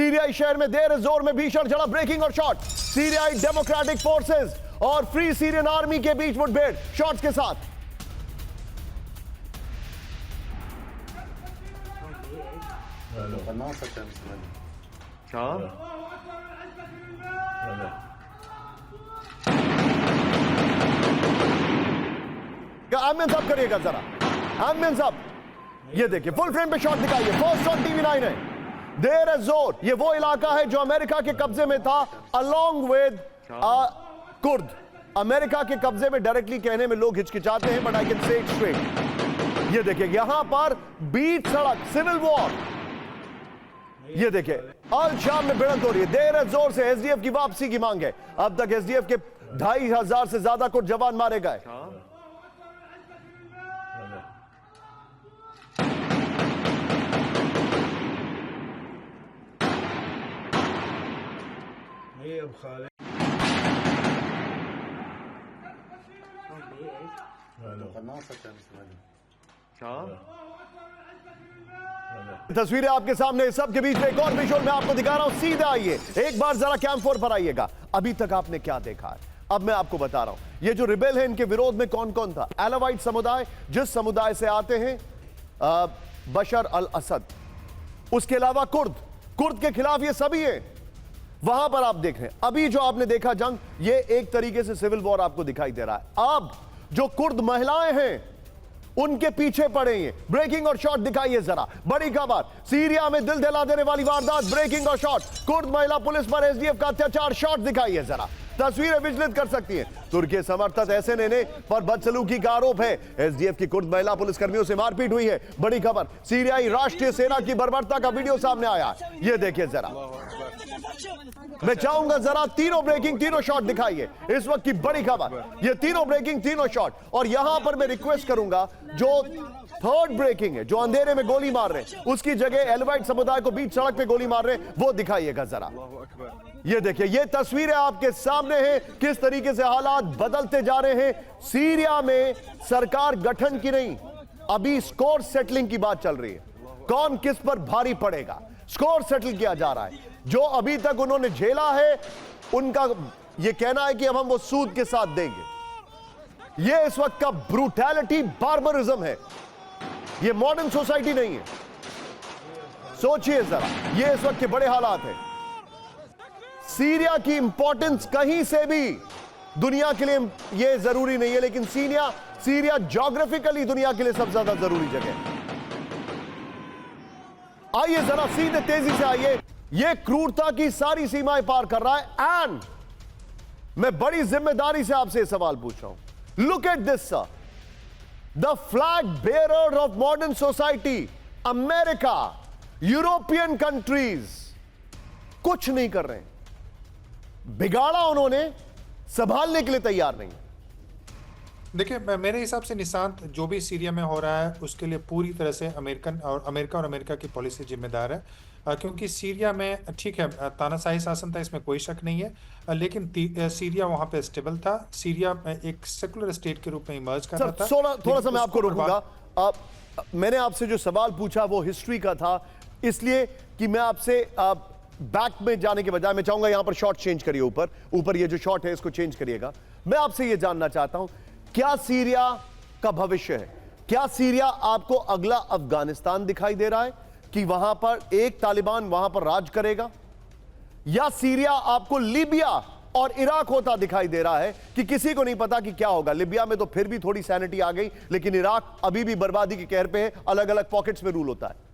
सीरियाई शहर में देर जोर में भीषण झड़प, ब्रेकिंग और शॉट। सीरियाई डेमोक्रेटिक फोर्सेस और फ्री सीरियन आर्मी के बीच मुठभेड़ शॉट्स के साथ। एम्बियंस अप करिएगा जरा, एम्बियंस अप। ये देखिए फुल फ्रेम पे शॉट दिखाइए, फर्स्ट ऑन टीवी 9 है। देयर इज जोर, ये वो इलाका है जो अमेरिका के कब्जे में था अलोंग विद कुर्द। अमेरिका के कब्जे में डायरेक्टली कहने में लोग हिचकिचाते हैं, but I can say it straight. ये देखिए यहां पर बीच सड़क, सिविल वॉर। ये देखिए अल शाम में भिड़ंत हो रही है। देर जोर से एसडीएफ की वापसी की मांग है। अब तक एसडीएफ के 2500 से ज्यादा कुछ जवान मारे गए। तस्वीरें आपके सामने, सबके बीच में एक और विजुअल मैं आपको दिखा रहा हूं। सीधे आइए, एक बार जरा कैंप 4 पर आइएगा। अभी तक आपने क्या देखा है, अब मैं आपको बता रहा हूं। ये जो रिबेल है, इनके विरोध में कौन कौन था? एलावाइट समुदाय, जिस समुदाय से आते हैं बशर अल असद। उसके अलावा कुर्द के खिलाफ ये सभी है। वहां पर आप देख रहे हैं, अभी जो आपने देखा जंग, ये एक तरीके से सिविल वॉर आपको दिखाई दे रहा है। अब जो कुर्द महिलाएं हैं उनके पीछे पड़े हैं। ब्रेकिंग और शॉट दिखाइए जरा, बड़ी खबर। सीरिया में दिल दहला देने वाली वारदात, ब्रेकिंग और शॉट। कुर्द महिला पुलिस पर एसडीएफ का अत्याचार, शॉट दिखाइए जरा। तस्वीरें विचलित कर सकती हैं। तुर्की समर्थक एसएनए पर बदसलूकी का आरोप है। एसडीएफ की कुर्द महिला पुलिसकर्मियों से मारपीट हुई है, बड़ी खबर। सीरियाई राष्ट्रीय सेना की बर्बरता का वीडियो सामने आया। ये देखिए जरा, मैं चाहूंगा जरा तीनों ब्रेकिंग, तीनों शॉट दिखाइए। इस वक्त की बड़ी खबर, ये तीनों ब्रेकिंग, तीनों शॉट। और यहां पर मैं रिक्वेस्ट करूंगा, जो थर्ड ब्रेकिंग है, जो अंधेरे में गोली मार रहे हैं, उसकी जगह एलवाइट समुदाय को बीच सड़क पे गोली मार रहे हैं, वो दिखाइएगा जरा। ये देखिए, ये तस्वीरें आपके सामने हैं, किस तरीके से हालात बदलते जा रहे हैं। सीरिया में सरकार गठन की नहीं, अभी स्कोर सेटलिंग की बात चल रही है। कौन किस पर भारी पड़ेगा, स्कोर सेटल किया जा रहा है। जो अभी तक उन्होंने झेला है, उनका यह कहना है कि अब हम वो सूद के साथ देंगे। यह इस वक्त का ब्रूटैलिटी, बार्बरिज्म है। यह मॉडर्न सोसाइटी नहीं है। सोचिए जरा, यह इस वक्त के बड़े हालात हैं। सीरिया की इंपॉर्टेंस कहीं से भी दुनिया के लिए यह जरूरी नहीं है, लेकिन सीरिया ज्योग्राफिकली दुनिया के लिए सबसे ज्यादा जरूरी जगह है। आइए जरा सीधे तेजी से आइए। यह क्रूरता की सारी सीमाएं पार कर रहा है। एंड मैं बड़ी जिम्मेदारी से आपसे सवाल पूछ रहा हूं। Look at this sir, the flag bearer of modern society, America, European countries कुछ नहीं कर रहे हैं। बिगाड़ा उन्होंने, संभालने के लिए तैयार नहीं। देखिए, मेरे हिसाब से निशांत, जो भी सीरिया में हो रहा है उसके लिए पूरी तरह से अमेरिका की पॉलिसी जिम्मेदार है। क्योंकि सीरिया में ठीक है, तानाशाही शासन था, इसमें कोई शक नहीं है, लेकिन सीरिया वहां पे स्टेबल था। सीरिया एक सेकुलर स्टेट के रूप में इमर्ज कर रहा था। थोड़ा सा मैं आपको रोकूंगा। मैंने आपसे जो सवाल पूछा वो हिस्ट्री का था, इसलिए कि मैं आपसे बैक में जाने के बजाय मैं चाहूंगा यहां पर शॉट चेंज करिए। ऊपर ये जो शॉट है इसको चेंज करिएगा। मैं आपसे ये जानना चाहता हूं, क्या सीरिया का भविष्य है? क्या सीरिया आपको अगला अफगानिस्तान दिखाई दे रहा है कि वहां पर एक तालिबान वहां पर राज करेगा, या सीरिया आपको लीबिया और इराक होता दिखाई दे रहा है कि किसी को नहीं पता कि क्या होगा? लिबिया में तो फिर भी थोड़ी सैनिटी आ गई, लेकिन इराक अभी भी बर्बादी के कहर पे है, अलग अलग पॉकेट्स में रूल होता है।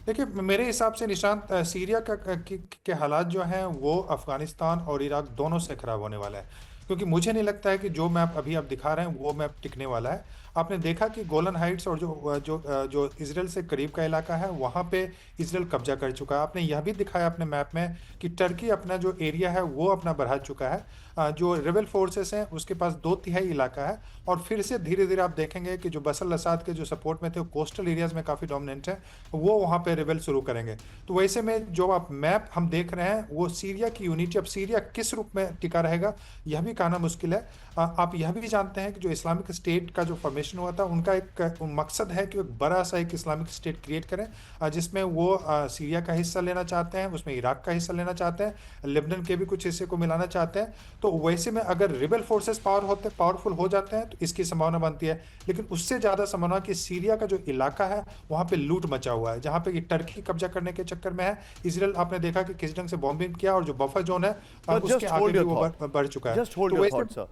देखिए, मेरे हिसाब से निशांत, सीरिया के हालात जो हैं वो अफगानिस्तान और इराक दोनों से खराब होने वाला है। क्योंकि मुझे नहीं लगता है कि जो मैप अभी आप दिखा रहे हैं वो मैप टिकने वाला है। आपने देखा कि गोलन हाइट्स और जो इजराइल से करीब का इलाका है वहाँ पे इजराइल कब्जा कर चुका है। आपने यह भी दिखाया अपने मैप में कि टर्की अपना जो एरिया है वो अपना बढ़ा चुका है। जो रेबल फोर्सेस हैं उसके पास 2/3 इलाका है, और फिर से धीरे धीरे आप देखेंगे कि जो बशर असाद के जो सपोर्ट में थे वो कोस्टल एरियाज में काफ़ी डोमिनेंट है, वो वहाँ पे रेबल शुरू करेंगे। तो वैसे में जो आप मैप हम देख रहे हैं वो सीरिया की यूनिटी, अब सीरिया किस रूप में टिका रहेगा यह भी कहना मुश्किल है। आप यह भी जानते हैं कि जो इस्लामिक स्टेट का जो फॉर्मेशन हुआ था, उनका एक मकसद है कि एक बड़ा सा एक इस्लामिक स्टेट क्रिएट करें, जिसमें वो सीरिया का हिस्सा लेना चाहते हैं, उसमें इराक का हिस्सा लेना चाहते हैं, लेबनान के भी कुछ हिस्से को मिलाना चाहते हैं। तो वैसे में अगर रिबेल फोर्सेस पावरफुल हो जाते हैं तो इसकी संभावना बनती है। लेकिन उससे ज़्यादा संभावना कि सीरिया का जो इलाका है वहाँ पे लूट मचा हुआ है, जहाँ पे कि टर्की कब्जा करने के चक्कर में है। इसराइल आपने देखा कि किस ढंग से बॉम्बिंग किया, और जो बफर जोन है But उसके just आगे hold भी your वो thought. बढ़ चुका है। Just hold तो your वैसे thought, sir.